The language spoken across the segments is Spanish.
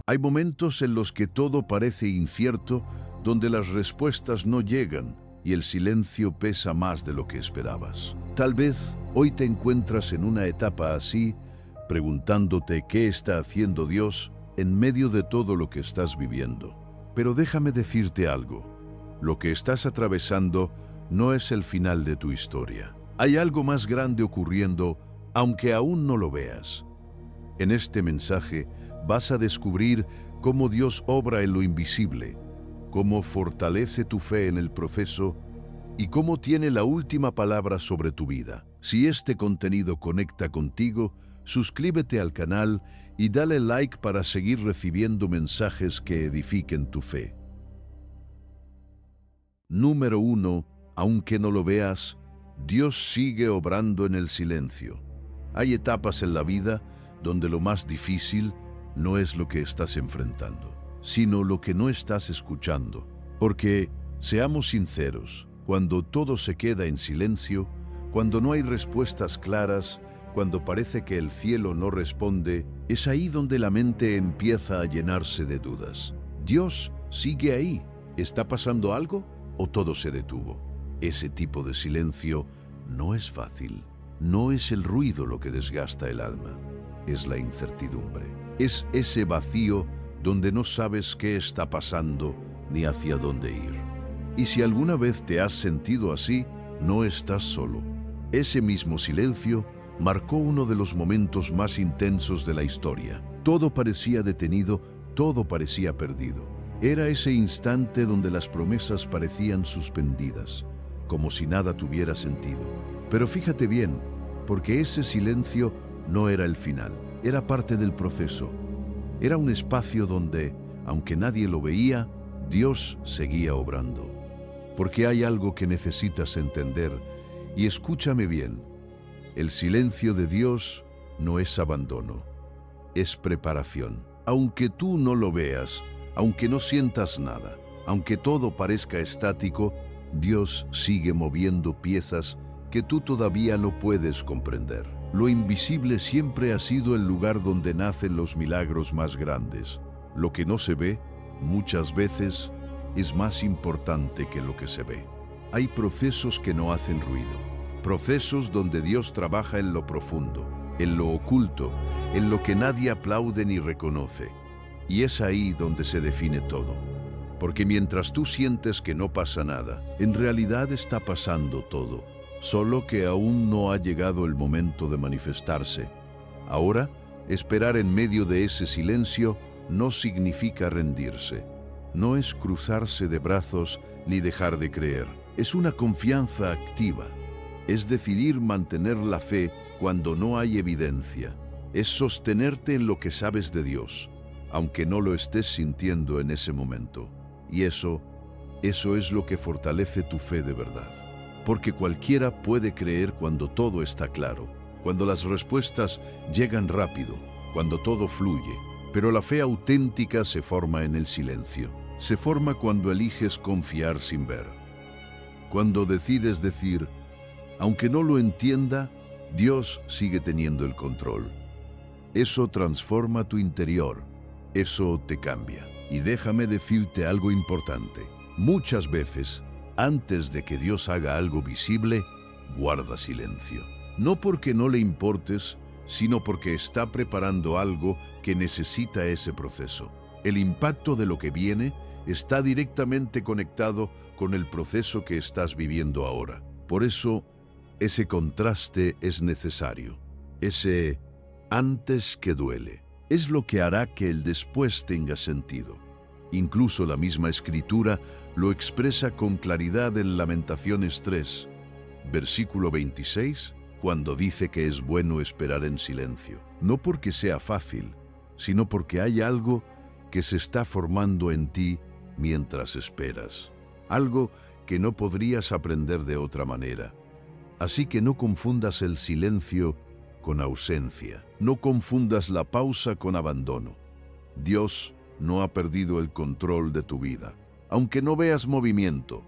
Hay momentos en los que todo parece incierto, donde las respuestas no llegan y el silencio pesa más de lo que esperabas. Tal vez hoy te encuentras en una etapa así, preguntándote qué está haciendo Dios en medio de todo lo que estás viviendo. Pero déjame decirte algo. Lo que estás atravesando no es el final de tu historia. Hay algo más grande ocurriendo, aunque aún no lo veas. En este mensaje vas a descubrir cómo Dios obra en lo invisible, cómo fortalece tu fe en el proceso y cómo tiene la última palabra sobre tu vida. Si este contenido conecta contigo, suscríbete al canal y dale like para seguir recibiendo mensajes que edifiquen tu fe. Número 1. Aunque no lo veas, Dios sigue obrando en el silencio. Hay etapas en la vida donde lo más difícil no es lo que estás enfrentando, sino lo que no estás escuchando. Porque, seamos sinceros, cuando todo se queda en silencio, cuando no hay respuestas claras, cuando parece que el cielo no responde, es ahí donde la mente empieza a llenarse de dudas. ¿Dios sigue ahí? ¿Está pasando algo? ¿O todo se detuvo? Ese tipo de silencio no es fácil. No es el ruido lo que desgasta el alma, es la incertidumbre. Es ese vacío donde no sabes qué está pasando ni hacia dónde ir. Y si alguna vez te has sentido así, no estás solo. Ese mismo silencio marcó uno de los momentos más intensos de la historia. Todo parecía detenido, todo parecía perdido. Era ese instante donde las promesas parecían suspendidas, como si nada tuviera sentido. Pero fíjate bien, porque ese silencio no era el final, era parte del proceso. Era un espacio donde, aunque nadie lo veía, Dios seguía obrando. Porque hay algo que necesitas entender, y escúchame bien. El silencio de Dios no es abandono, es preparación. Aunque tú no lo veas, aunque no sientas nada, aunque todo parezca estático, Dios sigue moviendo piezas que tú todavía no puedes comprender. Lo invisible siempre ha sido el lugar donde nacen los milagros más grandes. Lo que no se ve, muchas veces, es más importante que lo que se ve. Hay procesos que no hacen ruido, procesos donde Dios trabaja en lo profundo, en lo oculto, en lo que nadie aplaude ni reconoce. Y es ahí donde se define todo. Porque mientras tú sientes que no pasa nada, en realidad está pasando todo. Solo que aún no ha llegado el momento de manifestarse. Ahora, esperar en medio de ese silencio no significa rendirse. No es cruzarse de brazos ni dejar de creer. Es una confianza activa. Es decidir mantener la fe cuando no hay evidencia. Es sostenerte en lo que sabes de Dios, aunque no lo estés sintiendo en ese momento. Y eso es lo que fortalece tu fe de verdad. Porque cualquiera puede creer cuando todo está claro, cuando las respuestas llegan rápido, cuando todo fluye. Pero la fe auténtica se forma en el silencio. Se forma cuando eliges confiar sin ver. Cuando decides decir, aunque no lo entienda, Dios sigue teniendo el control. Eso transforma tu interior. Eso te cambia. Y déjame decirte algo importante. Muchas veces, antes de que Dios haga algo visible, guarda silencio. No porque no le importes, sino porque está preparando algo que necesita ese proceso. El impacto de lo que viene está directamente conectado con el proceso que estás viviendo ahora. Por eso, ese contraste es necesario. Ese antes que duele es lo que hará que el después tenga sentido. Incluso la misma Escritura lo expresa con claridad en Lamentaciones 3, versículo 26, cuando dice que es bueno esperar en silencio. No porque sea fácil, sino porque hay algo que se está formando en ti mientras esperas. Algo que no podrías aprender de otra manera. Así que no confundas el silencio con ausencia. No confundas la pausa con abandono. Dios no ha perdido el control de tu vida. Aunque no veas movimiento,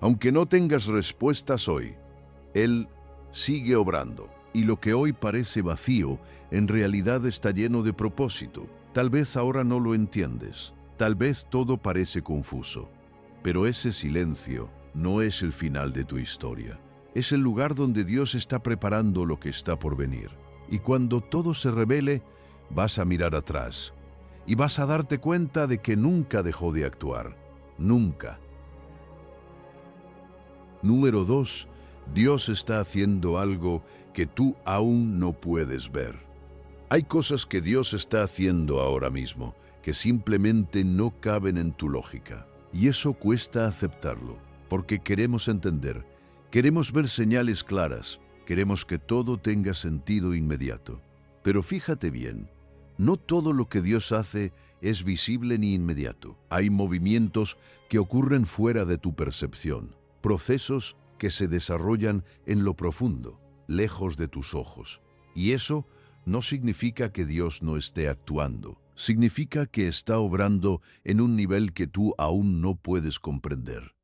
aunque no tengas respuestas hoy, Él sigue obrando. Y lo que hoy parece vacío, en realidad está lleno de propósito. Tal vez ahora no lo entiendes, tal vez todo parece confuso, pero ese silencio no es el final de tu historia. Es el lugar donde Dios está preparando lo que está por venir. Y cuando todo se revele, vas a mirar atrás y vas a darte cuenta de que nunca dejó de actuar. Nunca. Número 2. Dios está haciendo algo que tú aún no puedes ver. Hay cosas que Dios está haciendo ahora mismo que simplemente no caben en tu lógica. Y eso cuesta aceptarlo, porque queremos entender, queremos ver señales claras, queremos que todo tenga sentido inmediato. Pero fíjate bien, no todo lo que Dios hace es visible ni inmediato. Hay movimientos que ocurren fuera de tu percepción, procesos que se desarrollan en lo profundo, lejos de tus ojos. Y eso no significa que Dios no esté actuando. Significa que está obrando en un nivel que tú aún no puedes comprender.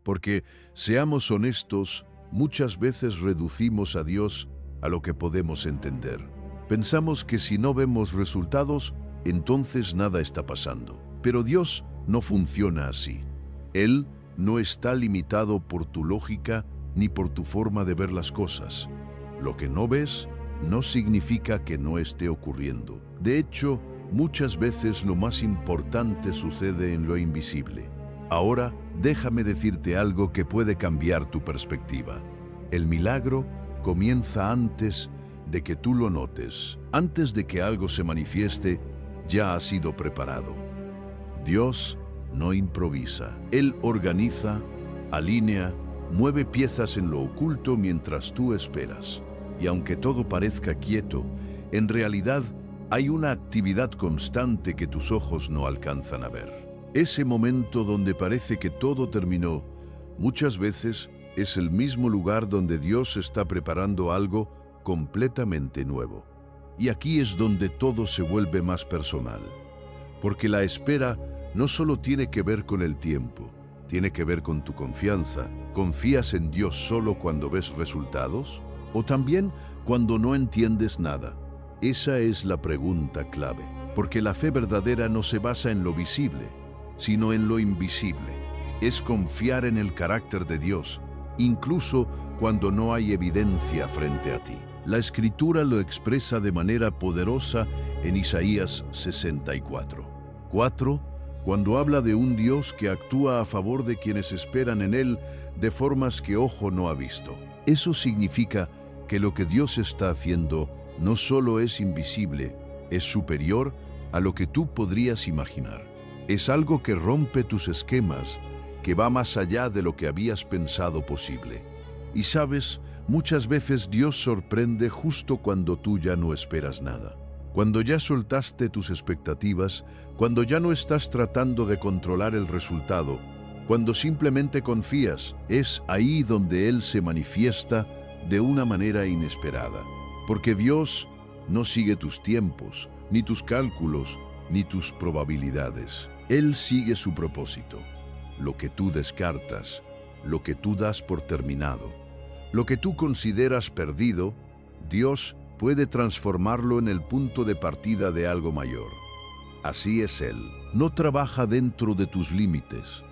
Porque, seamos honestos, muchas veces reducimos a Dios a lo que podemos entender. Pensamos que si no vemos resultados, entonces nada está pasando. Pero Dios no funciona así. Él no está limitado por tu lógica ni por tu forma de ver las cosas. Lo que no ves no significa que no esté ocurriendo. De hecho, muchas veces lo más importante sucede en lo invisible. Ahora, déjame decirte algo que puede cambiar tu perspectiva. El milagro comienza antes de que tú lo notes. Antes de que algo se manifieste, ya ha sido preparado. Dios no improvisa. Él organiza, alinea, mueve piezas en lo oculto mientras tú esperas. Y aunque todo parezca quieto, en realidad hay una actividad constante que tus ojos no alcanzan a ver. Ese momento donde parece que todo terminó, muchas veces es el mismo lugar donde Dios está preparando algo completamente nuevo. Y aquí es donde todo se vuelve más personal. Porque la espera no solo tiene que ver con el tiempo, tiene que ver con tu confianza. ¿Confías en Dios solo cuando ves resultados? ¿O también cuando no entiendes nada? Esa es la pregunta clave, porque la fe verdadera no se basa en lo visible, sino en lo invisible. Es confiar en el carácter de Dios, incluso cuando no hay evidencia frente a ti. La Escritura lo expresa de manera poderosa en Isaías 64:4, cuando habla de un Dios que actúa a favor de quienes esperan en Él de formas que ojo no ha visto. Eso significa que lo que Dios está haciendo no solo es invisible, es superior a lo que tú podrías imaginar. Es algo que rompe tus esquemas, que va más allá de lo que habías pensado posible. Y sabes, muchas veces Dios sorprende justo cuando tú ya no esperas nada. Cuando ya soltaste tus expectativas, cuando ya no estás tratando de controlar el resultado, cuando simplemente confías, es ahí donde Él se manifiesta de una manera inesperada. Porque Dios no sigue tus tiempos, ni tus cálculos, ni tus probabilidades. Él sigue su propósito. Lo que tú descartas, lo que tú das por terminado, lo que tú consideras perdido, Dios puede transformarlo en el punto de partida de algo mayor. Así es Él. No trabaja dentro de tus límites,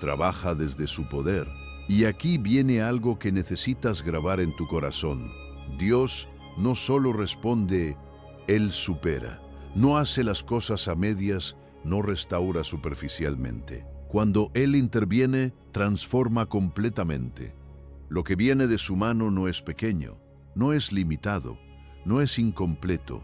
trabaja desde su poder. Y aquí viene algo que necesitas grabar en tu corazón. Dios no solo responde, Él supera. No hace las cosas a medias, no restaura superficialmente. Cuando Él interviene, transforma completamente. Lo que viene de su mano no es pequeño, no es limitado, no es incompleto,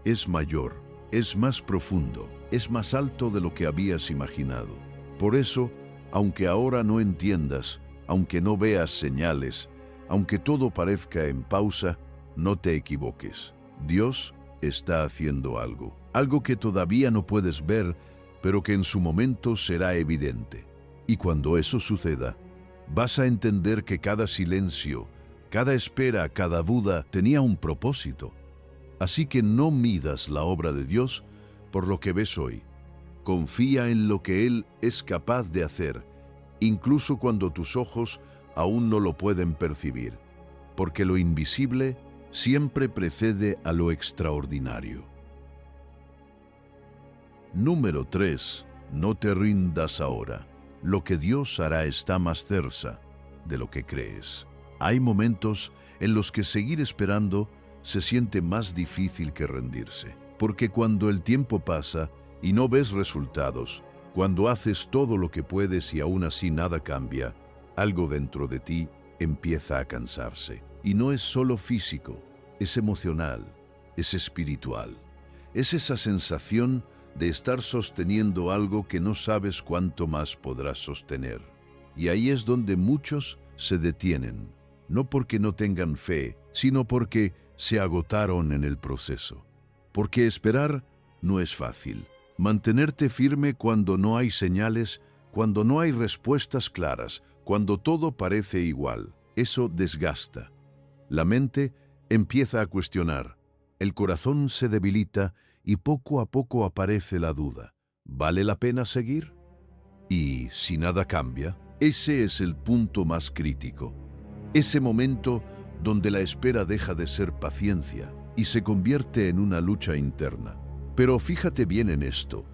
es mayor, es más profundo, es más alto de lo que habías imaginado. Por eso, aunque ahora no entiendas, aunque no veas señales, aunque todo parezca en pausa, no te equivoques. Dios está haciendo algo, algo que todavía no puedes ver, pero que en su momento será evidente. Y cuando eso suceda, vas a entender que cada silencio, cada espera, cada duda tenía un propósito. Así que no midas la obra de Dios por lo que ves hoy. Confía en lo que Él es capaz de hacer, incluso cuando tus ojos aún no lo pueden percibir, porque lo invisible siempre precede a lo extraordinario. Número 3. No te rindas ahora. Lo que Dios hará está más cerca de lo que crees. Hay momentos en los que seguir esperando se siente más difícil que rendirse. Porque cuando el tiempo pasa y no ves resultados, cuando haces todo lo que puedes y aún así nada cambia, algo dentro de ti empieza a cansarse. Y no es solo físico, es emocional, es espiritual. Es esa sensación de estar sosteniendo algo que no sabes cuánto más podrás sostener. Y ahí es donde muchos se detienen, no porque no tengan fe, sino porque se agotaron en el proceso. Porque esperar no es fácil. Mantenerte firme cuando no hay señales, cuando no hay respuestas claras, cuando todo parece igual, eso desgasta. La mente empieza a cuestionar, el corazón se debilita y poco a poco aparece la duda. ¿Vale la pena seguir? Y si nada cambia, ese es el punto más crítico. Ese momento donde la espera deja de ser paciencia y se convierte en una lucha interna. Pero fíjate bien en esto,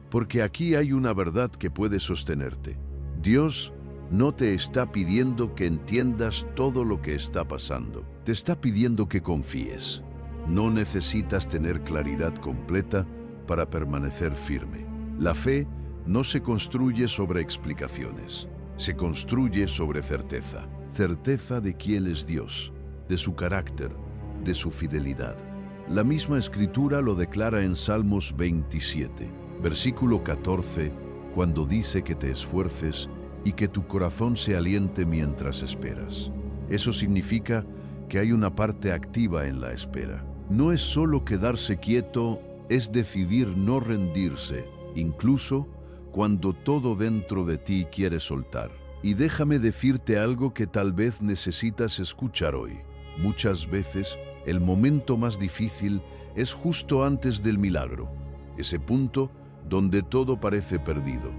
porque aquí hay una verdad que puede sostenerte. Dios no te está pidiendo que entiendas todo lo que está pasando. Te está pidiendo que confíes. No necesitas tener claridad completa para permanecer firme. La fe no se construye sobre explicaciones, se construye sobre certeza. Certeza de quién es Dios, de su carácter, de su fidelidad. La misma Escritura lo declara en Salmos 27, versículo 14, cuando dice que te esfuerces y que tu corazón se aliente mientras esperas. Eso significa que hay una parte activa en la espera. No es solo quedarse quieto, es decidir no rendirse, incluso cuando todo dentro de ti quiere soltar. Y déjame decirte algo que tal vez necesitas escuchar hoy. Muchas veces, el momento más difícil es justo antes del milagro. Ese punto donde todo parece perdido,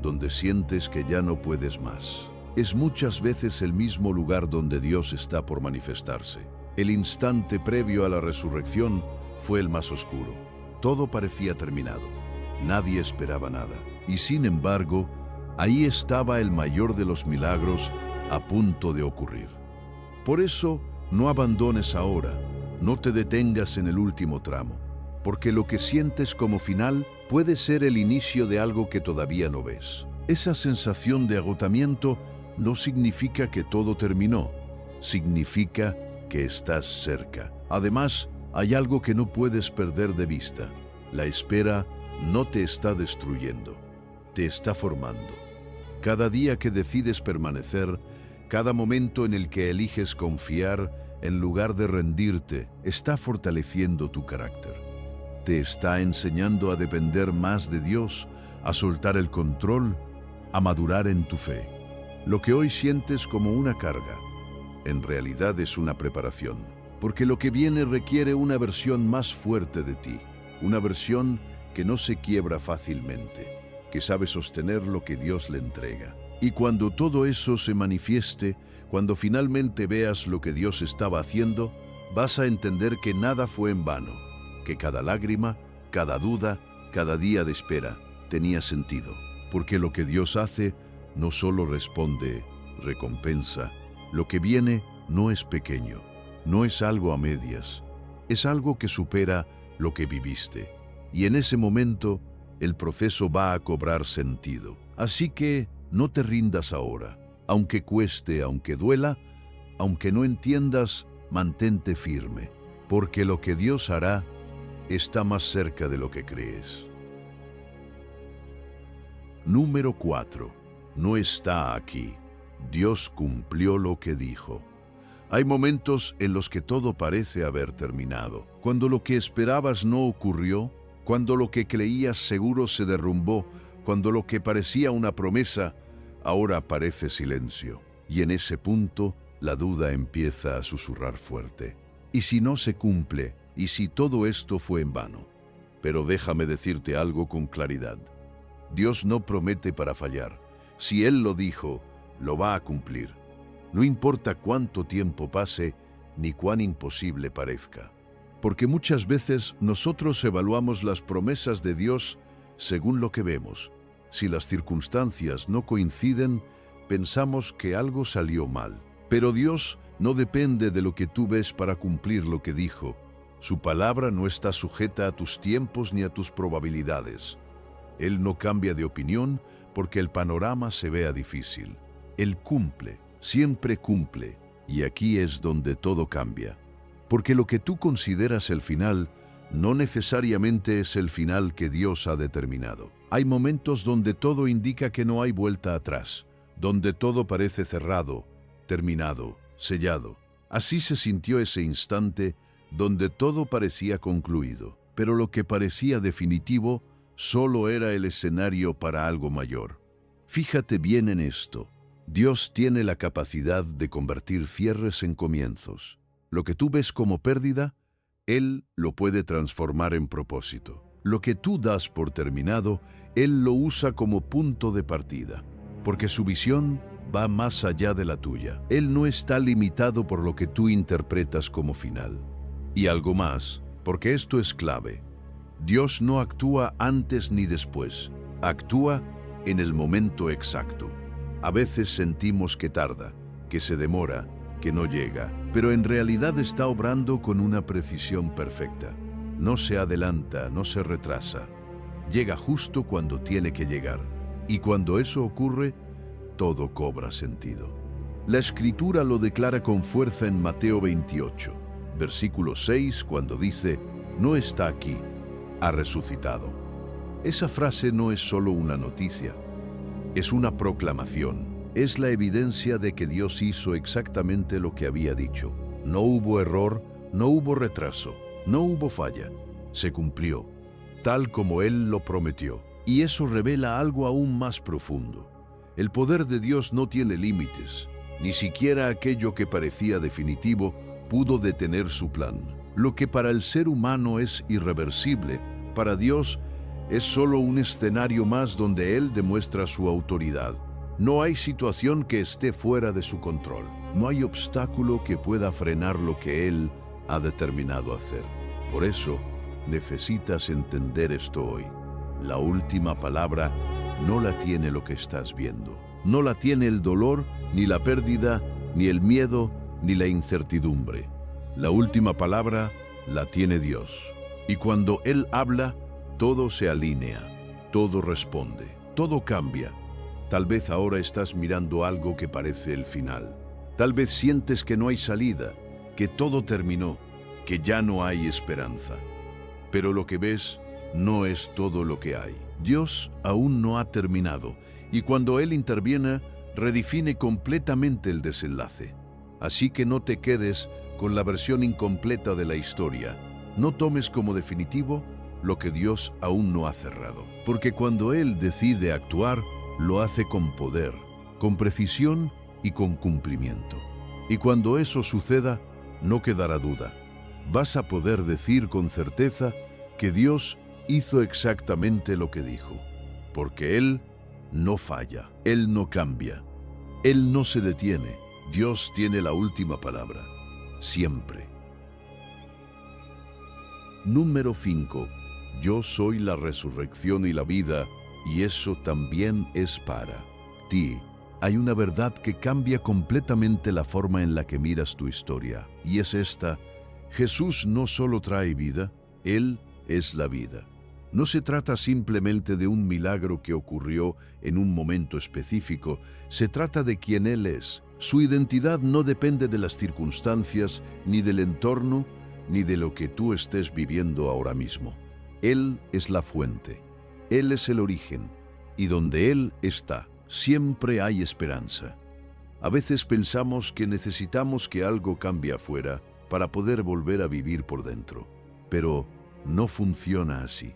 donde sientes que ya no puedes más. Es muchas veces el mismo lugar donde Dios está por manifestarse. El instante previo a la resurrección fue el más oscuro. Todo parecía terminado. Nadie esperaba nada. Y sin embargo, ahí estaba el mayor de los milagros a punto de ocurrir. Por eso, no abandones ahora, no te detengas en el último tramo, porque lo que sientes como final puede ser el inicio de algo que todavía no ves. Esa sensación de agotamiento no significa que todo terminó, significa que estás cerca. Además, hay algo que no puedes perder de vista. La espera no te está destruyendo, te está formando. Cada día que decides permanecer, cada momento en el que eliges confiar en lugar de rendirte, está fortaleciendo tu carácter. Te está enseñando a depender más de Dios, a soltar el control, a madurar en tu fe. Lo que hoy sientes como una carga, en realidad es una preparación, porque lo que viene requiere una versión más fuerte de ti, una versión que no se quiebra fácilmente, que sabe sostener lo que Dios le entrega. Y cuando todo eso se manifieste, cuando finalmente veas lo que Dios estaba haciendo, vas a entender que nada fue en vano, que cada lágrima, cada duda, cada día de espera tenía sentido, porque lo que Dios hace no solo responde, recompensa. Lo que viene no es pequeño, no es algo a medias, es algo que supera lo que viviste. Y en ese momento, el proceso va a cobrar sentido. Así que no te rindas ahora. Aunque cueste, aunque duela, aunque no entiendas, mantente firme, porque lo que Dios hará está más cerca de lo que crees. Número 4. No está aquí. Dios cumplió lo que dijo. Hay momentos en los que todo parece haber terminado, cuando lo que esperabas no ocurrió, cuando lo que creías seguro se derrumbó, cuando lo que parecía una promesa ahora parece silencio. Y en ese punto, la duda empieza a susurrar fuerte. ¿Y si no se cumple? ¿Y si todo esto fue en vano? Pero déjame decirte algo con claridad. Dios no promete para fallar. Si Él lo dijo, lo va a cumplir. No importa cuánto tiempo pase, ni cuán imposible parezca. Porque muchas veces nosotros evaluamos las promesas de Dios según lo que vemos. Si las circunstancias no coinciden, pensamos que algo salió mal. Pero Dios no depende de lo que tú ves para cumplir lo que dijo. Su palabra no está sujeta a tus tiempos ni a tus probabilidades. Él no cambia de opinión porque el panorama se vea difícil. Él cumple, siempre cumple, y aquí es donde todo cambia. Porque lo que tú consideras el final no necesariamente es el final que Dios ha determinado. Hay momentos donde todo indica que no hay vuelta atrás, donde todo parece cerrado, terminado, sellado. Así se sintió ese instante donde todo parecía concluido, pero lo que parecía definitivo solo era el escenario para algo mayor. Fíjate bien en esto. Dios tiene la capacidad de convertir cierres en comienzos. Lo que tú ves como pérdida, Él lo puede transformar en propósito. Lo que tú das por terminado, Él lo usa como punto de partida, porque su visión va más allá de la tuya. Él no está limitado por lo que tú interpretas como final. Y algo más, porque esto es clave. Dios no actúa antes ni después, actúa en el momento exacto. A veces sentimos que tarda, que se demora, que no llega, pero en realidad está obrando con una precisión perfecta. No se adelanta, no se retrasa. Llega justo cuando tiene que llegar. Y cuando eso ocurre, todo cobra sentido. La Escritura lo declara con fuerza en Mateo 28, versículo 6, cuando dice, no está aquí, ha resucitado. Esa frase no es solo una noticia, es una proclamación. Es la evidencia de que Dios hizo exactamente lo que había dicho. No hubo error, no hubo retraso, no hubo falla. Se cumplió, tal como Él lo prometió. Y eso revela algo aún más profundo. El poder de Dios no tiene límites. Ni siquiera aquello que parecía definitivo pudo detener su plan. Lo que para el ser humano es irreversible, para Dios es solo un escenario más donde Él demuestra su autoridad. No hay situación que esté fuera de su control. No hay obstáculo que pueda frenar lo que Él ha determinado hacer. Por eso, necesitas entender esto hoy. La última palabra no la tiene lo que estás viendo. No la tiene el dolor, ni la pérdida, ni el miedo, ni la incertidumbre. La última palabra la tiene Dios. Y cuando Él habla, todo se alinea, todo responde, todo cambia. Tal vez ahora estás mirando algo que parece el final. Tal vez sientes que no hay salida, que todo terminó, que ya no hay esperanza. Pero lo que ves no es todo lo que hay. Dios aún no ha terminado, y cuando Él interviene, redefine completamente el desenlace. Así que no te quedes con la versión incompleta de la historia. No tomes como definitivo lo que Dios aún no ha cerrado. Porque cuando Él decide actuar, lo hace con poder, con precisión y con cumplimiento. Y cuando eso suceda, no quedará duda. Vas a poder decir con certeza que Dios hizo exactamente lo que dijo. Porque Él no falla, Él no cambia, Él no se detiene. Dios tiene la última palabra, siempre. Número 5. Yo soy la resurrección y la vida, y eso también es para ti. Hay una verdad que cambia completamente la forma en la que miras tu historia, y es esta: Jesús no solo trae vida, Él es la vida. No se trata simplemente de un milagro que ocurrió en un momento específico, se trata de quién Él es. Su identidad no depende de las circunstancias, ni del entorno, ni de lo que tú estés viviendo ahora mismo. Él es la fuente, Él es el origen, y donde Él está, siempre hay esperanza. A veces pensamos que necesitamos que algo cambie afuera para poder volver a vivir por dentro, pero no funciona así.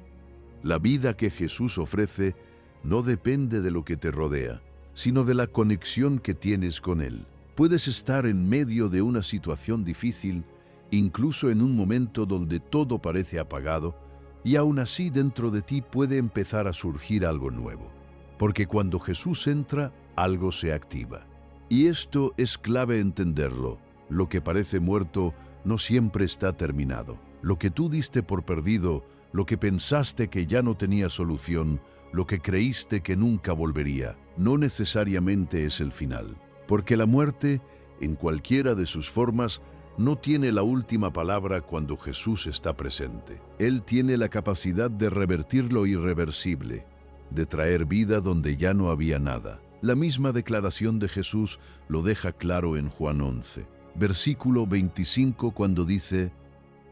La vida que Jesús ofrece no depende de lo que te rodea, sino de la conexión que tienes con Él. Puedes estar en medio de una situación difícil, incluso en un momento donde todo parece apagado, y aún así dentro de ti puede empezar a surgir algo nuevo. Porque cuando Jesús entra, algo se activa. Y esto es clave entenderlo. Lo que parece muerto no siempre está terminado. Lo que tú diste por perdido lo que pensaste que ya no tenía solución, lo que creíste que nunca volvería, no necesariamente es el final. Porque la muerte, en cualquiera de sus formas, no tiene la última palabra cuando Jesús está presente. Él tiene la capacidad de revertir lo irreversible, de traer vida donde ya no había nada. La misma declaración de Jesús lo deja claro en Juan 11, versículo 25, cuando dice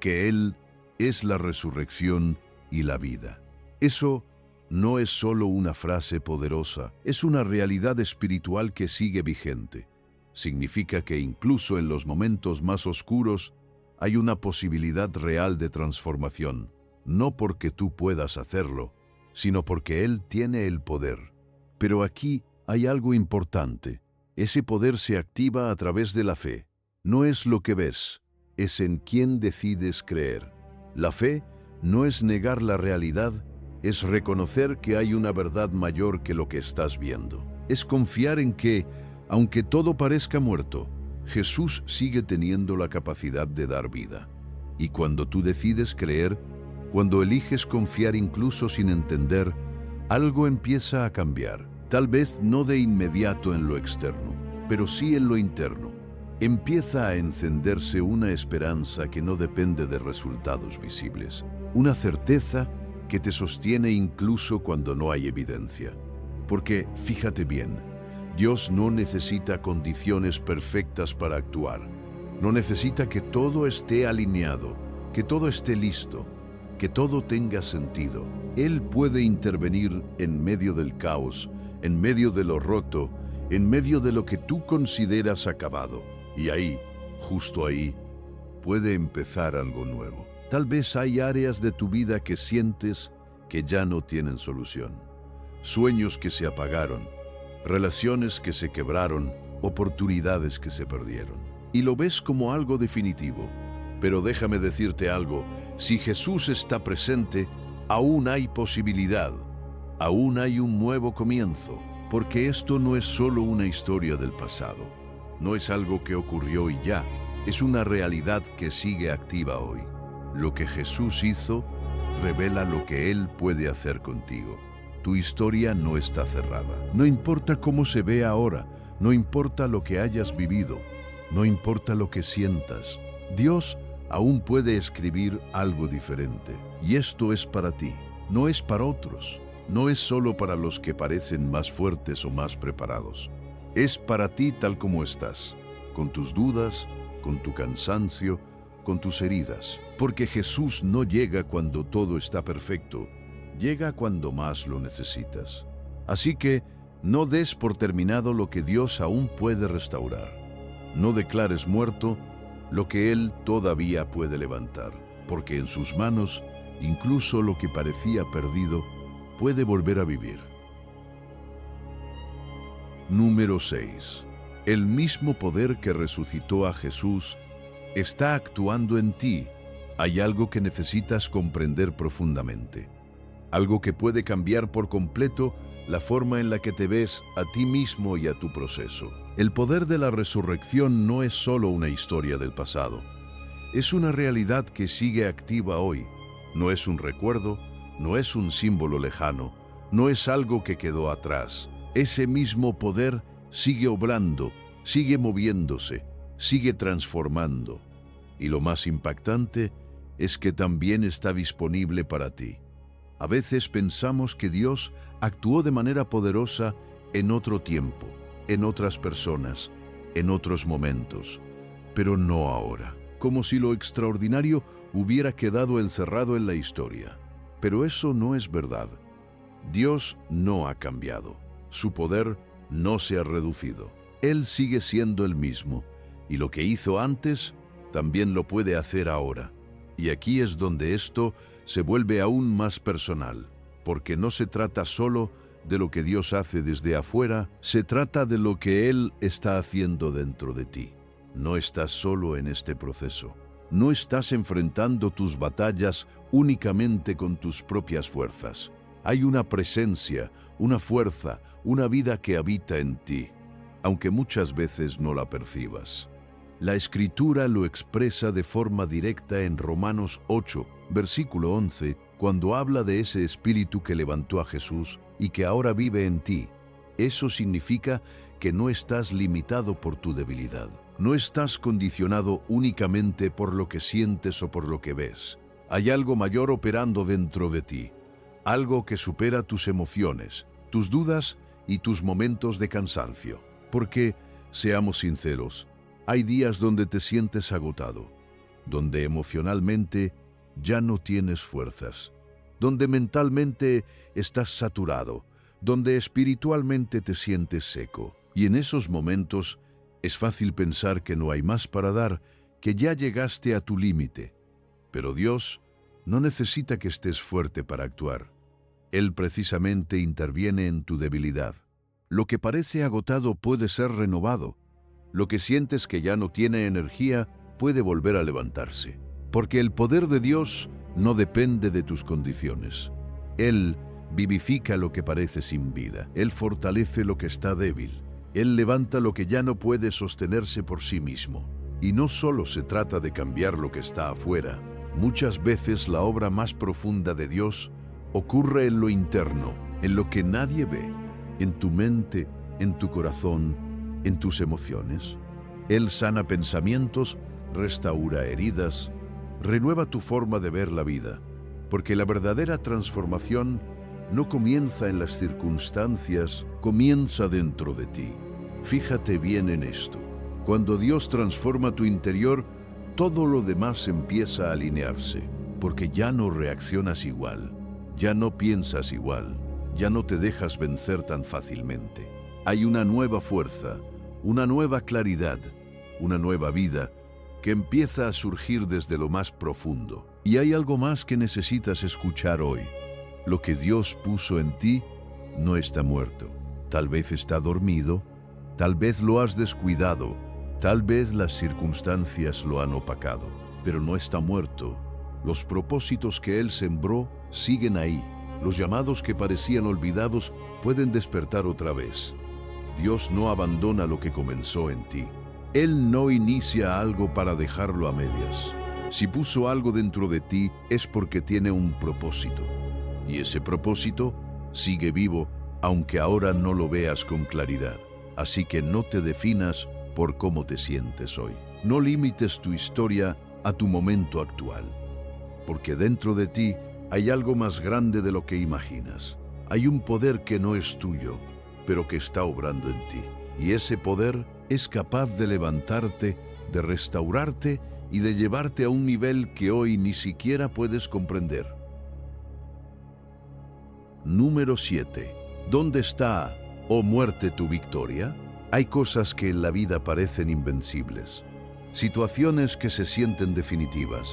que Él es la resurrección y la vida. Eso no es solo una frase poderosa, es una realidad espiritual que sigue vigente. Significa que incluso en los momentos más oscuros hay una posibilidad real de transformación, no porque tú puedas hacerlo, sino porque Él tiene el poder. Pero aquí hay algo importante. Ese poder se activa a través de la fe. No es lo que ves, es en quién decides creer. La fe no es negar la realidad, es reconocer que hay una verdad mayor que lo que estás viendo. Es confiar en que, aunque todo parezca muerto, Jesús sigue teniendo la capacidad de dar vida. Y cuando tú decides creer, cuando eliges confiar incluso sin entender, algo empieza a cambiar. Tal vez no de inmediato en lo externo, pero sí en lo interno. Empieza a encenderse una esperanza que no depende de resultados visibles. Una certeza que te sostiene incluso cuando no hay evidencia. Porque, fíjate bien, Dios no necesita condiciones perfectas para actuar. No necesita que todo esté alineado, que todo esté listo, que todo tenga sentido. Él puede intervenir en medio del caos, en medio de lo roto, en medio de lo que tú consideras acabado. Y ahí, justo ahí, puede empezar algo nuevo. Tal vez hay áreas de tu vida que sientes que ya no tienen solución. Sueños que se apagaron, relaciones que se quebraron, oportunidades que se perdieron. Y lo ves como algo definitivo. Pero déjame decirte algo, si Jesús está presente, aún hay posibilidad, aún hay un nuevo comienzo, porque esto no es solo una historia del pasado, no es algo que ocurrió y ya, es una realidad que sigue activa hoy. Lo que Jesús hizo revela lo que Él puede hacer contigo. Tu historia no está cerrada. No importa cómo se ve ahora, no importa lo que hayas vivido, no importa lo que sientas, Dios aún puede escribir algo diferente. Y esto es para ti, no es para otros, no es solo para los que parecen más fuertes o más preparados. Es para ti tal como estás, con tus dudas, con tu cansancio, con tus heridas. Porque Jesús no llega cuando todo está perfecto, llega cuando más lo necesitas. Así que no des por terminado lo que Dios aún puede restaurar. No declares muerto lo que Él todavía puede levantar, porque en sus manos, incluso lo que parecía perdido, puede volver a vivir. Número 6. El mismo poder que resucitó a Jesús está actuando en ti. Hay algo que necesitas comprender profundamente. Algo que puede cambiar por completo la forma en la que te ves a ti mismo y a tu proceso. El poder de la resurrección no es solo una historia del pasado. Es una realidad que sigue activa hoy. No es un recuerdo, no es un símbolo lejano, no es algo que quedó atrás. Ese mismo poder sigue obrando, sigue moviéndose, sigue transformando. Y lo más impactante es que también está disponible para ti. A veces pensamos que Dios actuó de manera poderosa en otro tiempo, en otras personas, en otros momentos, pero no ahora, como si lo extraordinario hubiera quedado encerrado en la historia. Pero eso no es verdad. Dios no ha cambiado. Su poder no se ha reducido. Él sigue siendo el mismo, y lo que hizo antes también lo puede hacer ahora. Y aquí es donde esto se vuelve aún más personal, porque no se trata solo de lo que Dios hace desde afuera, se trata de lo que Él está haciendo dentro de ti. No estás solo en este proceso. No estás enfrentando tus batallas únicamente con tus propias fuerzas. Hay una presencia, una fuerza, una vida que habita en ti, aunque muchas veces no la percibas. La Escritura lo expresa de forma directa en Romanos 8, versículo 11, Cuando habla de ese espíritu que levantó a Jesús y que ahora vive en ti, eso significa que no estás limitado por tu debilidad. No estás condicionado únicamente por lo que sientes o por lo que ves. Hay algo mayor operando dentro de ti, algo que supera tus emociones, tus dudas y tus momentos de cansancio. Porque, seamos sinceros, hay días donde te sientes agotado, donde emocionalmente ya no tienes fuerzas, donde mentalmente estás saturado, donde espiritualmente te sientes seco. Y en esos momentos es fácil pensar que no hay más para dar, que ya llegaste a tu límite. Pero Dios no necesita que estés fuerte para actuar. Él precisamente interviene en tu debilidad. Lo que parece agotado puede ser renovado. Lo que sientes que ya no tiene energía puede volver a levantarse. Porque el poder de Dios no depende de tus condiciones. Él vivifica lo que parece sin vida. Él fortalece lo que está débil. Él levanta lo que ya no puede sostenerse por sí mismo. Y no solo se trata de cambiar lo que está afuera. Muchas veces la obra más profunda de Dios ocurre en lo interno, en lo que nadie ve, en tu mente, en tu corazón, en tus emociones. Él sana pensamientos, restaura heridas, renueva tu forma de ver la vida, porque la verdadera transformación no comienza en las circunstancias, comienza dentro de ti. Fíjate bien en esto. Cuando Dios transforma tu interior, todo lo demás empieza a alinearse, porque ya no reaccionas igual, ya no piensas igual, ya no te dejas vencer tan fácilmente. Hay una nueva fuerza, una nueva claridad, una nueva vida que empieza a surgir desde lo más profundo. Y hay algo más que necesitas escuchar hoy. Lo que Dios puso en ti no está muerto. Tal vez está dormido, tal vez lo has descuidado, tal vez las circunstancias lo han opacado, pero no está muerto. Los propósitos que Él sembró siguen ahí. Los llamados que parecían olvidados pueden despertar otra vez. Dios no abandona lo que comenzó en ti. Él no inicia algo para dejarlo a medias. Si puso algo dentro de ti es porque tiene un propósito. Y ese propósito sigue vivo, aunque ahora no lo veas con claridad. Así que no te definas por cómo te sientes hoy. No limites tu historia a tu momento actual, porque dentro de ti hay algo más grande de lo que imaginas. Hay un poder que no es tuyo, pero que está obrando en ti. Y ese poder es capaz de levantarte, de restaurarte y de llevarte a un nivel que hoy ni siquiera puedes comprender. Número 7. ¿Dónde está, oh muerte, tu victoria? Hay cosas que en la vida parecen invencibles, situaciones que se sienten definitivas,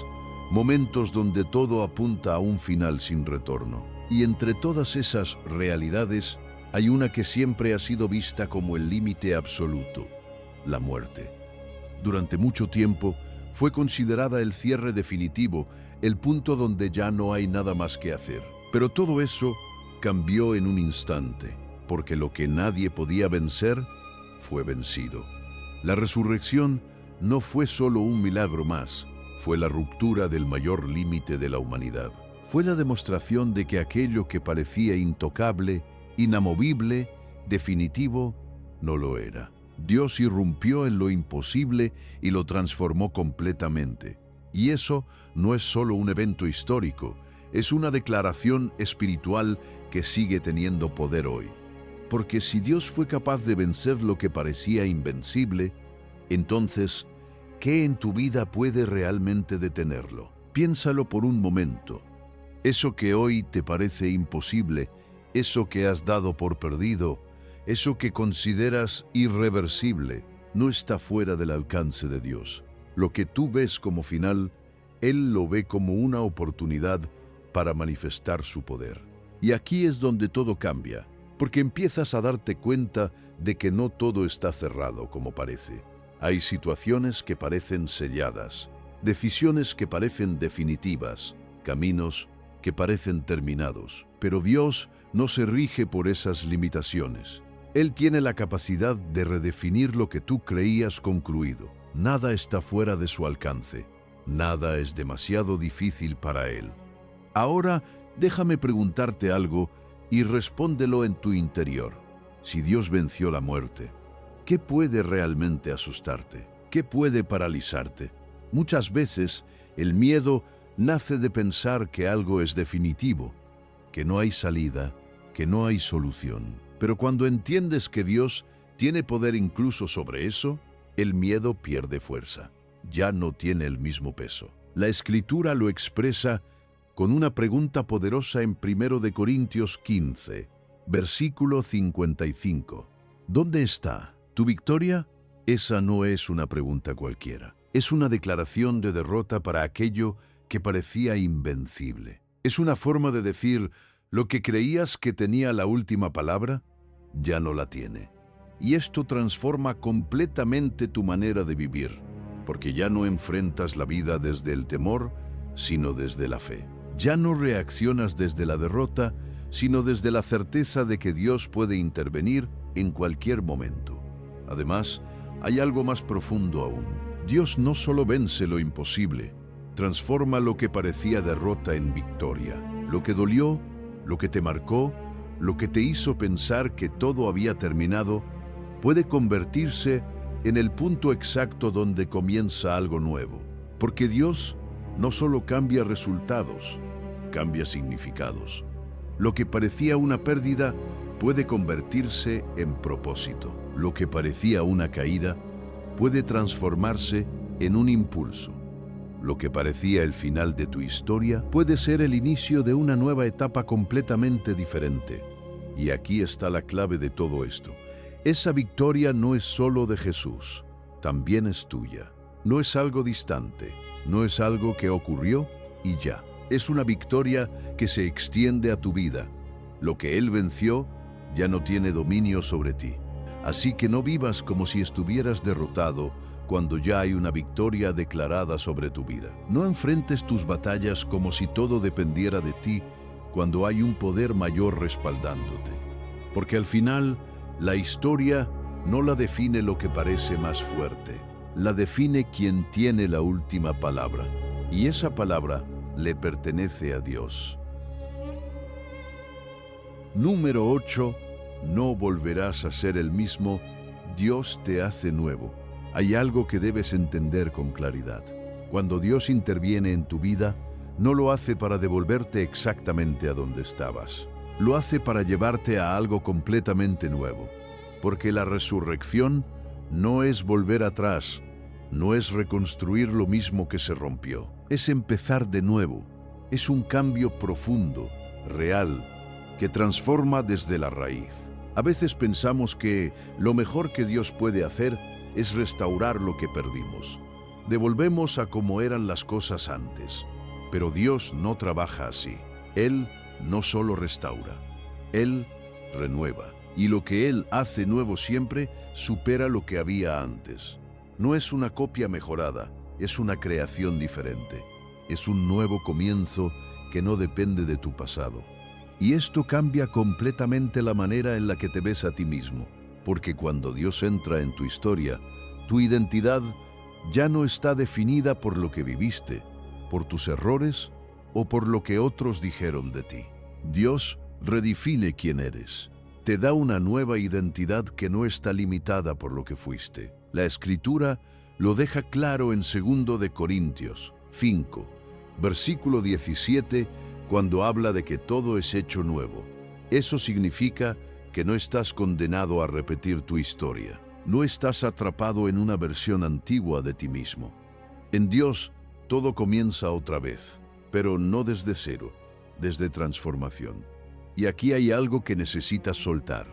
momentos donde todo apunta a un final sin retorno. Y entre todas esas realidades hay una que siempre ha sido vista como el límite absoluto: la muerte. Durante mucho tiempo fue considerada el cierre definitivo, el punto donde ya no hay nada más que hacer. Pero todo eso cambió en un instante, porque lo que nadie podía vencer fue vencido. La resurrección no fue solo un milagro más, fue la ruptura del mayor límite de la humanidad. Fue la demostración de que aquello que parecía intocable, inamovible, definitivo, no lo era. Dios irrumpió en lo imposible y lo transformó completamente. Y eso no es solo un evento histórico, es una declaración espiritual que sigue teniendo poder hoy. Porque si Dios fue capaz de vencer lo que parecía invencible, entonces, ¿qué en tu vida puede realmente detenerlo? Piénsalo por un momento. Eso que hoy te parece imposible, eso que has dado por perdido, eso que consideras irreversible, no está fuera del alcance de Dios. Lo que tú ves como final, Él lo ve como una oportunidad para manifestar su poder. Y aquí es donde todo cambia, porque empiezas a darte cuenta de que no todo está cerrado como parece. Hay situaciones que parecen selladas, decisiones que parecen definitivas, caminos que parecen terminados. Pero Dios no se rige por esas limitaciones. Él tiene la capacidad de redefinir lo que tú creías concluido. Nada está fuera de su alcance. Nada es demasiado difícil para Él. Ahora, déjame preguntarte algo y respóndelo en tu interior. Si Dios venció la muerte, ¿qué puede realmente asustarte? ¿Qué puede paralizarte? Muchas veces, el miedo nace de pensar que algo es definitivo, que no hay salida, que no hay solución. Pero cuando entiendes que Dios tiene poder incluso sobre eso, el miedo pierde fuerza. Ya no tiene el mismo peso. La Escritura lo expresa con una pregunta poderosa en 1 de Corintios 15, versículo 55. ¿Dónde está tu victoria? Esa no es una pregunta cualquiera. Es una declaración de derrota para aquello que parecía invencible. Es una forma de decir: lo que creías que tenía la última palabra, ya no la tiene. Y esto transforma completamente tu manera de vivir, porque ya no enfrentas la vida desde el temor, sino desde la fe. Ya no reaccionas desde la derrota, sino desde la certeza de que Dios puede intervenir en cualquier momento. Además, hay algo más profundo aún. Dios no solo vence lo imposible, transforma lo que parecía derrota en victoria. Lo que dolió, lo que te marcó, lo que te hizo pensar que todo había terminado, puede convertirse en el punto exacto donde comienza algo nuevo. Porque Dios no solo cambia resultados, cambia significados. Lo que parecía una pérdida puede convertirse en propósito. Lo que parecía una caída puede transformarse en un impulso. Lo que parecía el final de tu historia puede ser el inicio de una nueva etapa completamente diferente. Y aquí está la clave de todo esto. Esa victoria no es solo de Jesús, también es tuya. No es algo distante, no es algo que ocurrió y ya. Es una victoria que se extiende a tu vida. Lo que Él venció ya no tiene dominio sobre ti. Así que no vivas como si estuvieras derrotado cuando ya hay una victoria declarada sobre tu vida. No enfrentes tus batallas como si todo dependiera de ti cuando hay un poder mayor respaldándote. Porque al final, la historia no la define lo que parece más fuerte, la define quien tiene la última palabra. Y esa palabra le pertenece a Dios. Número 8. No volverás a ser el mismo. Dios te hace nuevo. Hay algo que debes entender con claridad. Cuando Dios interviene en tu vida, no lo hace para devolverte exactamente a donde estabas. Lo hace para llevarte a algo completamente nuevo. Porque la resurrección no es volver atrás, no es reconstruir lo mismo que se rompió. Es empezar de nuevo. Es un cambio profundo, real, que transforma desde la raíz. A veces pensamos que lo mejor que Dios puede hacer es restaurar lo que perdimos. Devolvemos a como eran las cosas antes. Pero Dios no trabaja así. Él no solo restaura, Él renueva. Y lo que Él hace nuevo siempre supera lo que había antes. No es una copia mejorada, es una creación diferente. Es un nuevo comienzo que no depende de tu pasado. Y esto cambia completamente la manera en la que te ves a ti mismo. Porque cuando Dios entra en tu historia, tu identidad ya no está definida por lo que viviste, por tus errores o por lo que otros dijeron de ti. Dios redefine quién eres. Te da una nueva identidad que no está limitada por lo que fuiste. La Escritura lo deja claro en 2 de Corintios 5, versículo 17, cuando habla de que todo es hecho nuevo. Eso significa que no estás condenado a repetir tu historia. No estás atrapado en una versión antigua de ti mismo. En Dios, todo comienza otra vez, pero no desde cero, desde transformación. Y aquí hay algo que necesitas soltar.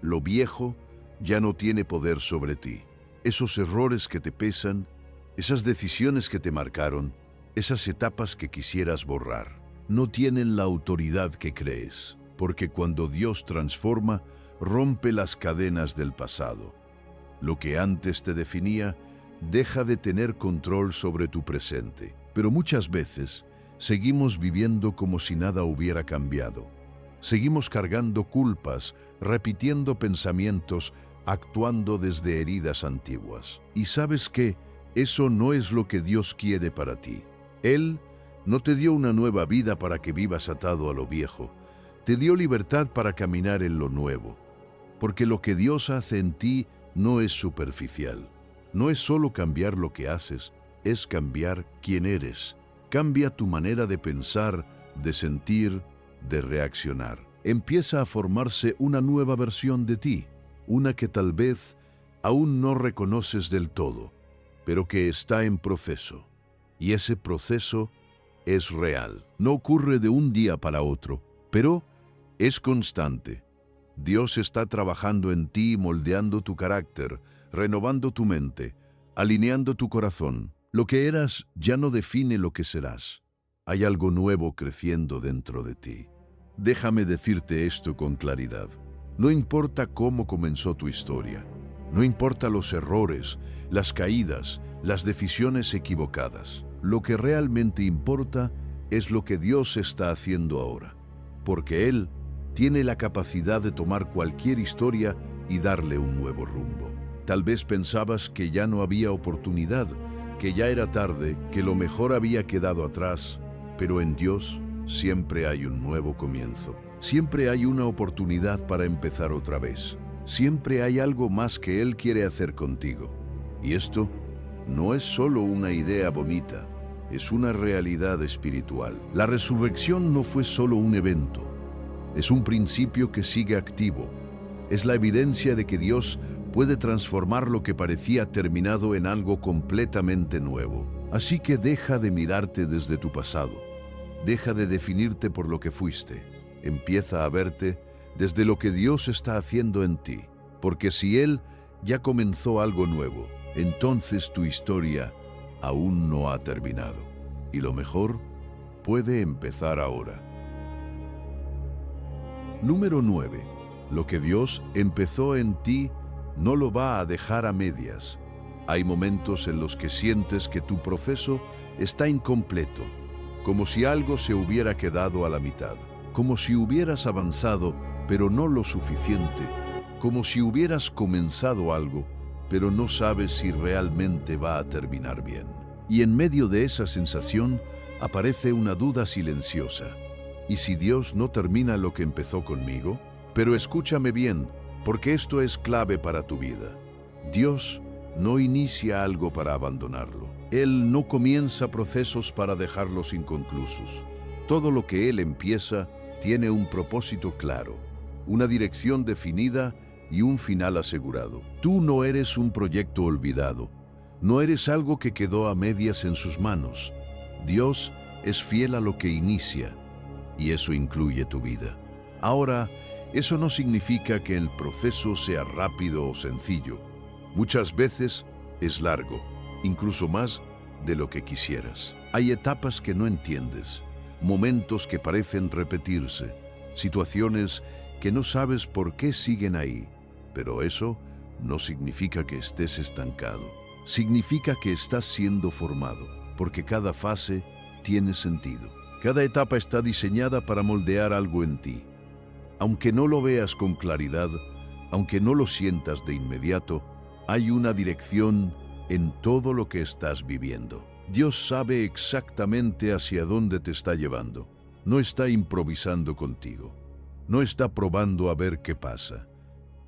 Lo viejo ya no tiene poder sobre ti. Esos errores que te pesan, esas decisiones que te marcaron, esas etapas que quisieras borrar, no tienen la autoridad que crees, porque cuando Dios transforma, rompe las cadenas del pasado. Lo que antes te definía deja de tener control sobre tu presente. Pero muchas veces seguimos viviendo como si nada hubiera cambiado. Seguimos cargando culpas, repitiendo pensamientos, actuando desde heridas antiguas. Y sabes que eso no es lo que Dios quiere para ti. Él No te dio una nueva vida para que vivas atado a lo viejo. Te dio libertad para caminar en lo nuevo. Porque lo que Dios hace en ti no es superficial. No es solo cambiar lo que haces, es cambiar quién eres. Cambia tu manera de pensar, de sentir, de reaccionar. Empieza a formarse una nueva versión de ti, una que tal vez aún no reconoces del todo, pero que está en proceso. Y ese proceso es real. No ocurre de un día para otro, pero es constante. Dios está trabajando en ti, moldeando tu carácter, renovando tu mente, alineando tu corazón. Lo que eras ya no define lo que serás. Hay algo nuevo creciendo dentro de ti. Déjame decirte esto con claridad. No importa cómo comenzó tu historia. No importa los errores, las caídas, las decisiones equivocadas. Lo que realmente importa es lo que Dios está haciendo ahora. Porque Él tiene la capacidad de tomar cualquier historia y darle un nuevo rumbo. Tal vez pensabas que ya no había oportunidad, que ya era tarde, que lo mejor había quedado atrás, pero en Dios siempre hay un nuevo comienzo. Siempre hay una oportunidad para empezar otra vez. Siempre hay algo más que Él quiere hacer contigo. Y esto no es solo una idea bonita, es una realidad espiritual. La resurrección no fue solo un evento, es un principio que sigue activo. Es la evidencia de que Dios puede transformar lo que parecía terminado en algo completamente nuevo. Así que deja de mirarte desde tu pasado. Deja de definirte por lo que fuiste. Empieza a verte desde lo que Dios está haciendo en ti. Porque si Él ya comenzó algo nuevo, entonces tu historia aún no ha terminado. Y lo mejor puede empezar ahora. Número 9. Lo que Dios empezó en ti no lo va a dejar a medias. Hay momentos en los que sientes que tu proceso está incompleto, como si algo se hubiera quedado a la mitad, como si hubieras avanzado, pero no lo suficiente, como si hubieras comenzado algo, pero no sabes si realmente va a terminar bien. Y en medio de esa sensación aparece una duda silenciosa. ¿Y si Dios no termina lo que empezó conmigo? Pero escúchame bien, porque esto es clave para tu vida. Dios no inicia algo para abandonarlo. Él no comienza procesos para dejarlos inconclusos. Todo lo que Él empieza tiene un propósito claro, una dirección definida y un final asegurado. Tú no eres un proyecto olvidado. No eres algo que quedó a medias en sus manos. Dios es fiel a lo que inicia, y eso incluye tu vida. Ahora, eso no significa que el proceso sea rápido o sencillo. Muchas veces es largo, incluso más de lo que quisieras. Hay etapas que no entiendes, momentos que parecen repetirse, situaciones que no sabes por qué siguen ahí. Pero eso no significa que estés estancado. Significa que estás siendo formado, porque cada fase tiene sentido. Cada etapa está diseñada para moldear algo en ti. Aunque no lo veas con claridad, aunque no lo sientas de inmediato, hay una dirección en todo lo que estás viviendo. Dios sabe exactamente hacia dónde te está llevando. No está improvisando contigo. No está probando a ver qué pasa.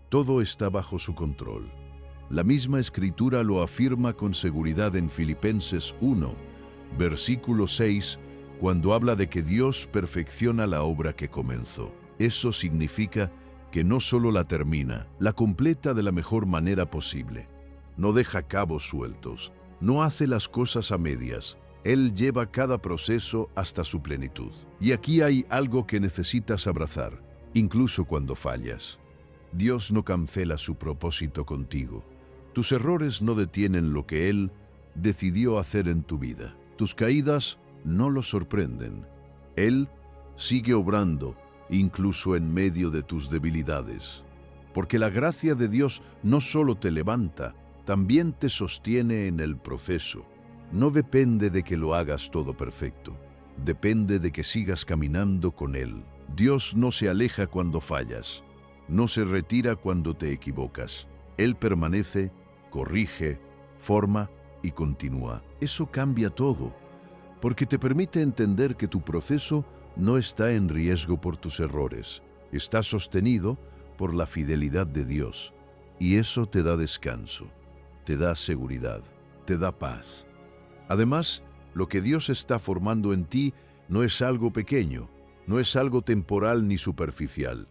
Todo está bajo su control. La misma Escritura lo afirma con seguridad en Filipenses 1, versículo 6, cuando habla de que Dios perfecciona la obra que comenzó. Eso significa que no solo la termina, la completa de la mejor manera posible. No deja cabos sueltos, no hace las cosas a medias. Él lleva cada proceso hasta su plenitud. Y aquí hay algo que necesitas abrazar, incluso cuando fallas. Dios no cancela su propósito contigo. Tus errores no detienen lo que Él decidió hacer en tu vida. Tus caídas no lo sorprenden. Él sigue obrando, incluso en medio de tus debilidades. Porque la gracia de Dios no solo te levanta, también te sostiene en el proceso. No depende de que lo hagas todo perfecto. Depende de que sigas caminando con Él. Dios no se aleja cuando fallas. No se retira cuando te equivocas. Él permanece, corrige, forma y continúa. Eso cambia todo. porque te permite entender que tu proceso no está en riesgo por tus errores, está sostenido por la fidelidad de Dios, y eso te da descanso, te da seguridad, te da paz. Además, lo que Dios está formando en ti no es algo pequeño, no es algo temporal ni superficial.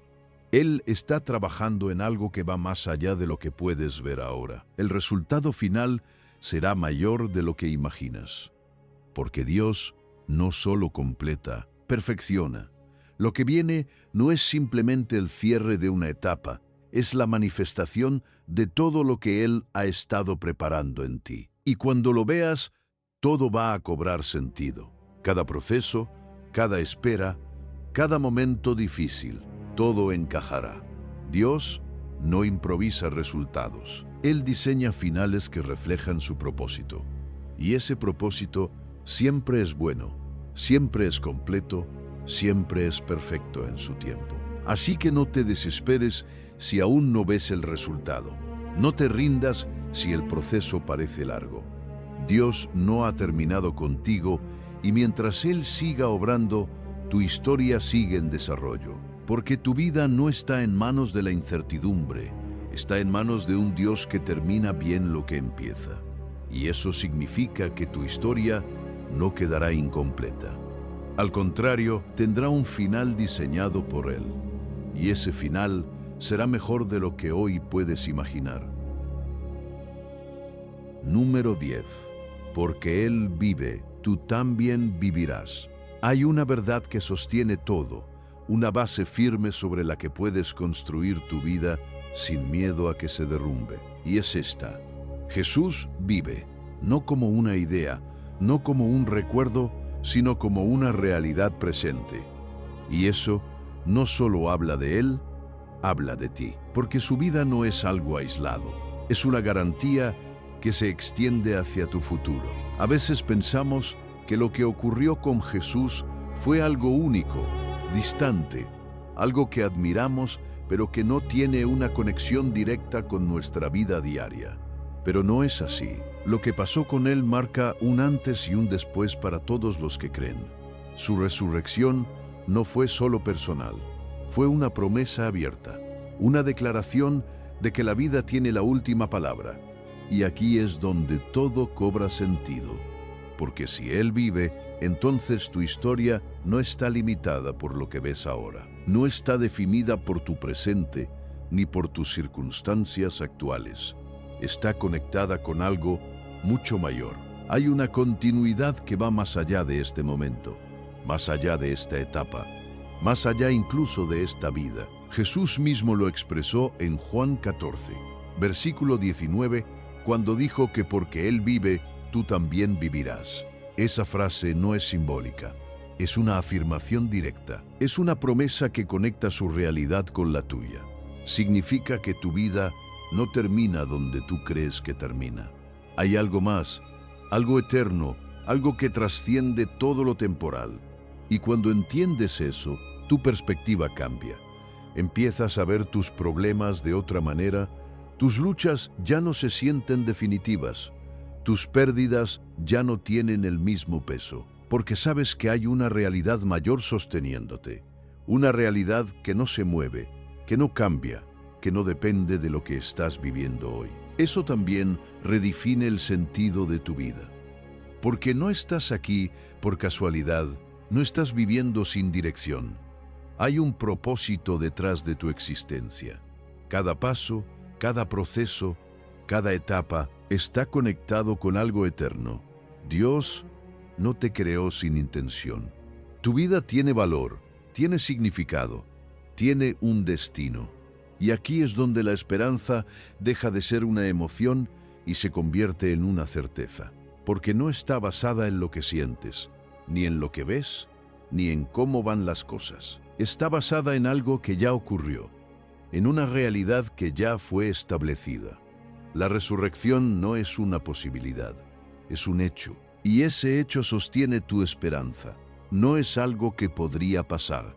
Él está trabajando en algo que va más allá de lo que puedes ver ahora. El resultado final será mayor de lo que imaginas, porque Dios no solo completa, perfecciona. Lo que viene no es simplemente el cierre de una etapa, es la manifestación de todo lo que Él ha estado preparando en ti. Y cuando lo veas, todo va a cobrar sentido. Cada proceso, cada espera, cada momento difícil, todo encajará. Dios no improvisa resultados. Él diseña finales que reflejan su propósito. Y ese propósito siempre es bueno, siempre es completo, siempre es perfecto en su tiempo. Así que no te desesperes si aún no ves el resultado. No te rindas si el proceso parece largo. Dios no ha terminado contigo y mientras Él siga obrando, tu historia sigue en desarrollo. Porque tu vida no está en manos de la incertidumbre, está en manos de un Dios que termina bien lo que empieza. Y eso significa que tu historia no quedará incompleta. Al contrario, tendrá un final diseñado por Él. Y ese final será mejor de lo que hoy puedes imaginar. Número 10. Porque Él vive, tú también vivirás. Hay una verdad que sostiene todo, una base firme sobre la que puedes construir tu vida sin miedo a que se derrumbe. Y es esta: Jesús vive, no como una idea, no como un recuerdo, sino como una realidad presente. Y eso no solo habla de Él, habla de ti, porque su vida no es algo aislado, es una garantía que se extiende hacia tu futuro. A veces pensamos que lo que ocurrió con Jesús fue algo único, distante, algo que admiramos, pero que no tiene una conexión directa con nuestra vida diaria. Pero no es así. Lo que pasó con Él marca un antes y un después para todos los que creen. Su resurrección no fue solo personal, fue una promesa abierta, una declaración de que la vida tiene la última palabra. Y aquí es donde todo cobra sentido, porque si Él vive, entonces tu historia no está limitada por lo que ves ahora. No está definida por tu presente ni por tus circunstancias actuales. Está conectada con algo mucho mayor. Hay una continuidad que va más allá de este momento, más allá de esta etapa, más allá incluso de esta vida. Jesús mismo lo expresó en Juan 14, versículo 19, cuando dijo que porque Él vive, tú también vivirás. Esa frase no es simbólica, es una afirmación directa, es una promesa que conecta su realidad con la tuya. Significa que tu vida no termina donde tú crees que termina. Hay algo más, algo eterno, algo que trasciende todo lo temporal. Y cuando entiendes eso, tu perspectiva cambia. Empiezas a ver tus problemas de otra manera, tus luchas ya no se sienten definitivas. Tus pérdidas ya no tienen el mismo peso, porque sabes que hay una realidad mayor sosteniéndote, una realidad que no se mueve, que no cambia, que no depende de lo que estás viviendo hoy. Eso también redefine el sentido de tu vida, porque no estás aquí por casualidad, no estás viviendo sin dirección. Hay un propósito detrás de tu existencia. Cada paso, cada proceso, cada etapa está conectado con algo eterno. Dios no te creó sin intención. Tu vida tiene valor, tiene significado, tiene un destino. Y aquí es donde la esperanza deja de ser una emoción y se convierte en una certeza, porque no está basada en lo que sientes, ni en lo que ves, ni en cómo van las cosas. Está basada en algo que ya ocurrió, en una realidad que ya fue establecida. La resurrección no es una posibilidad, es un hecho. Y ese hecho sostiene tu esperanza. No es algo que podría pasar,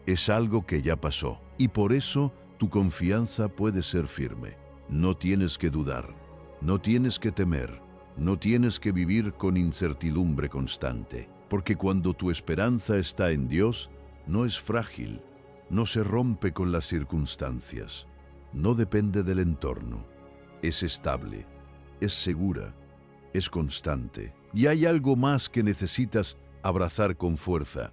es algo que ya pasó. Y por eso tu confianza puede ser firme. No tienes que dudar, no tienes que temer, no tienes que vivir con incertidumbre constante. porque cuando tu esperanza está en Dios, no es frágil, no se rompe con las circunstancias, no depende del entorno, es estable, es segura, es constante. Y hay algo más que necesitas abrazar con fuerza.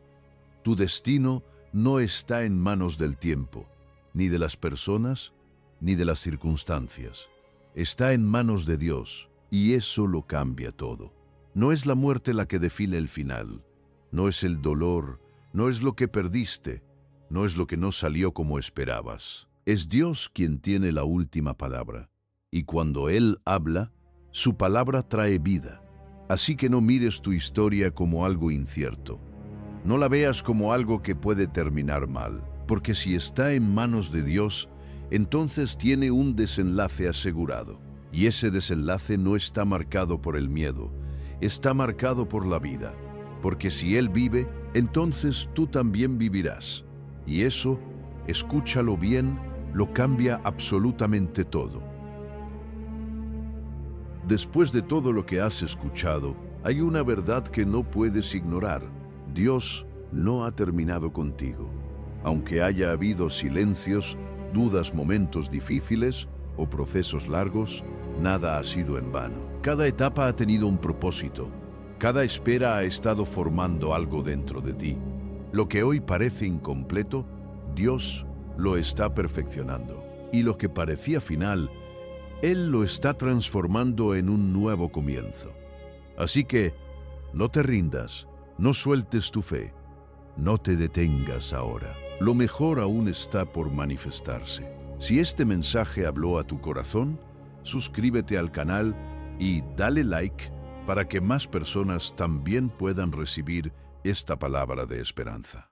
Tu destino no está en manos del tiempo, ni de las personas, ni de las circunstancias. Está en manos de Dios, y eso lo cambia todo. No es la muerte la que define el final, no es el dolor, no es lo que perdiste, no es lo que no salió como esperabas. Es Dios quien tiene la última palabra, y cuando Él habla, su palabra trae vida. Así que no mires tu historia como algo incierto. No la veas como algo que puede terminar mal, porque si está en manos de Dios, entonces tiene un desenlace asegurado. Y ese desenlace no está marcado por el miedo, está marcado por la vida. Porque si Él vive, entonces tú también vivirás. Y eso, escúchalo bien, lo cambia absolutamente todo. Después de todo lo que has escuchado, hay una verdad que no puedes ignorar. Dios no ha terminado contigo. Aunque haya habido silencios, dudas, momentos difíciles o procesos largos, nada ha sido en vano. Cada etapa ha tenido un propósito. Cada espera ha estado formando algo dentro de ti. Lo que hoy parece incompleto, Dios lo está perfeccionando. Y lo que parecía final, Él lo está transformando en un nuevo comienzo. Así que, no te rindas, no sueltes tu fe, no te detengas ahora. Lo mejor aún está por manifestarse. Si este mensaje habló a tu corazón, suscríbete al canal y dale like para que más personas también puedan recibir esta palabra de esperanza.